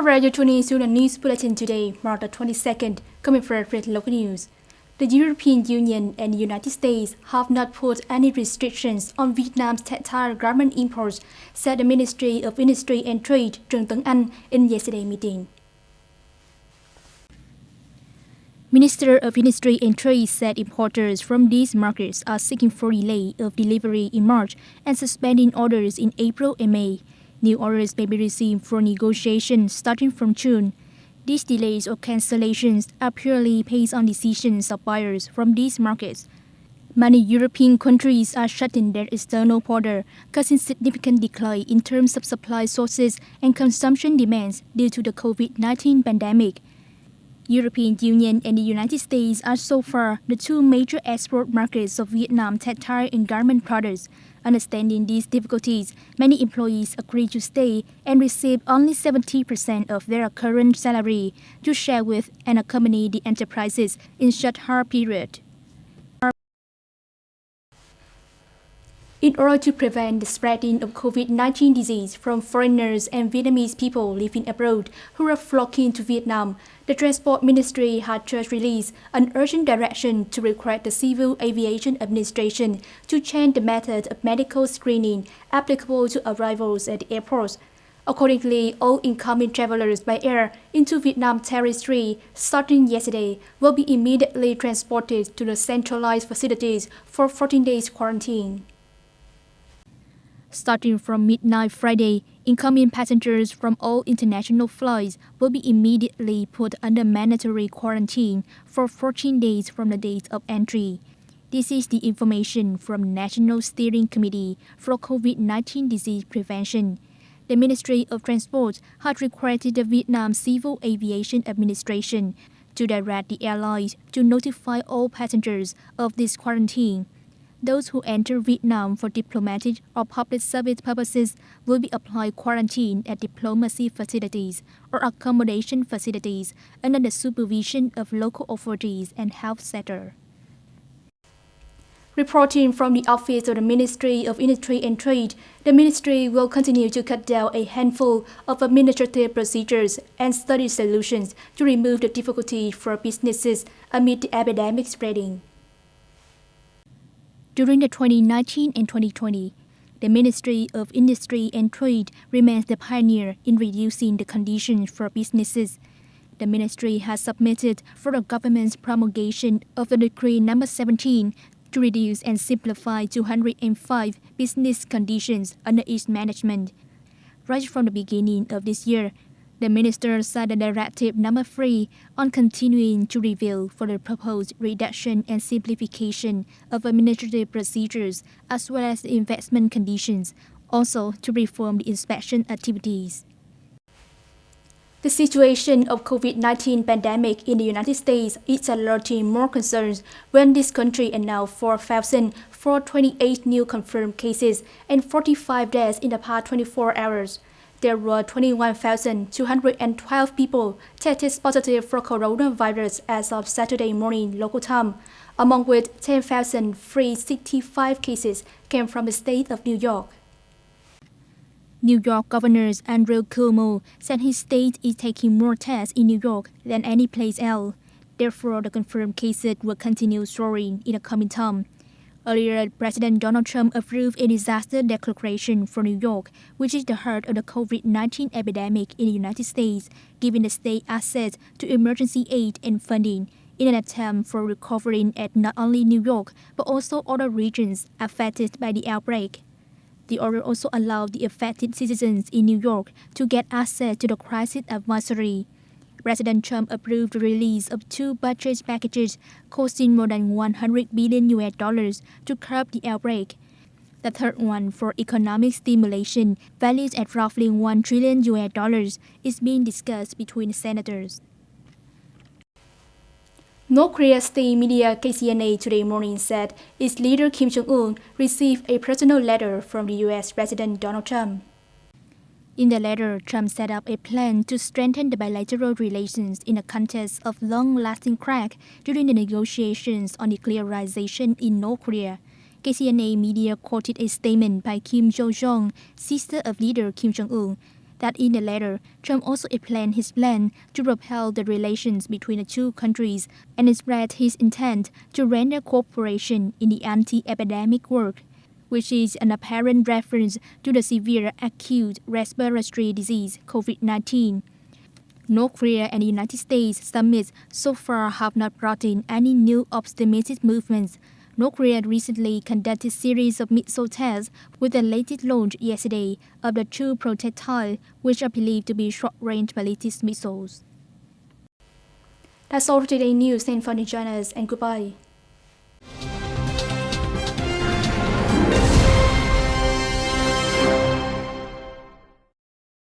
Hello, you're tuning into the news bulletin today, March the 22nd, coming first with local news. The European Union and the United States have not put any restrictions on Vietnam's textile garment imports, said the Ministry of Industry and Trade Trương Tuấn Anh in yesterday's meeting. Minister of Industry and Trade said importers from these markets are seeking for delay of delivery in March and suspending orders in April and May. New orders may be received for negotiation starting from June. These delays or cancellations are purely based on decisions of buyers from these markets. Many European countries are shutting their external border, causing significant decline in terms of supply sources and consumption demands due to the COVID-19 pandemic. European Union and the United States are so far the two major export markets of Vietnam textile and garment products. Understanding these difficulties, many employees agreed to stay and receive only 70% of their current salary to share with and accompany the enterprises in such hard period. In order to prevent the spreading of COVID-19 disease from foreigners and Vietnamese people living abroad who are flocking to Vietnam, the Transport Ministry had just released an urgent direction to require the Civil Aviation Administration to change the method of medical screening applicable to arrivals at the airports. Accordingly, all incoming travelers by air into Vietnam territory starting yesterday will be immediately transported to the centralized facilities for 14 days quarantine. Starting from midnight Friday, incoming passengers from all international flights will be immediately put under mandatory quarantine for 14 days from the date of entry. This is the information from National Steering Committee for COVID-19 Disease Prevention. The Ministry of Transport had requested the Vietnam Civil Aviation Administration to direct the airlines to notify all passengers of this quarantine. Those who enter Vietnam for diplomatic or public service purposes will be applied quarantine at diplomacy facilities or accommodation facilities under the supervision of local authorities and health sector. Reporting from the Office of the Ministry of Industry and Trade, the Ministry will continue to cut down a handful of administrative procedures and study solutions to remove the difficulty for businesses amid the epidemic spreading. During the 2019 and 2020, the Ministry of Industry and Trade remains the pioneer in reducing the conditions for businesses. The ministry has submitted for the government's promulgation of the Decree No. 17 to reduce and simplify 205 business conditions under its management. Right from the beginning of this year, the minister signed the Directive No. 3 on continuing to review for the proposed reduction and simplification of administrative procedures as well as the investment conditions, also to reform the inspection activities. The situation of COVID-19 pandemic in the United States is alerting more concerns when this country announced 4,428 new confirmed cases and 45 deaths in the past 24 hours. There were 21,212 people tested positive for coronavirus as of Saturday morning local time, among which 10,365 cases came from the state of New York. New York Governor Andrew Cuomo said his state is taking more tests in New York than any place else. Therefore, the confirmed cases will continue soaring in the coming time. Earlier, President Donald Trump approved a disaster declaration for New York, which is the heart of the COVID-19 epidemic in the United States, giving the state access to emergency aid and funding in an attempt for recovering at not only New York, but also other regions affected by the outbreak. The order also allowed the affected citizens in New York to get access to the crisis advisory. President Trump approved the release of two budget packages costing more than $100 billion to curb the outbreak. The third one, for economic stimulation, valued at roughly $1 trillion, is being discussed between senators. North Korea's state media KCNA today morning said its leader Kim Jong-un received a personal letter from the U.S. President Donald Trump. In the letter, Trump set up a plan to strengthen the bilateral relations in the context of long-lasting crack during the negotiations on nuclearization in North Korea. KCNA media quoted a statement by Kim Jo-jong, sister of leader Kim Jong-un, that in the letter, Trump also explained his plan to propel the relations between the two countries and expressed his intent to render cooperation in the anti-epidemic work, which is an apparent reference to the severe acute respiratory disease COVID-19. North Korea and the United States summits so far have not brought in any new optimistic movements. North Korea recently conducted a series of missile tests with the latest launch yesterday of the two projectiles, which are believed to be short-range ballistic missiles. That's all for today's news. Thanks for joining us and goodbye.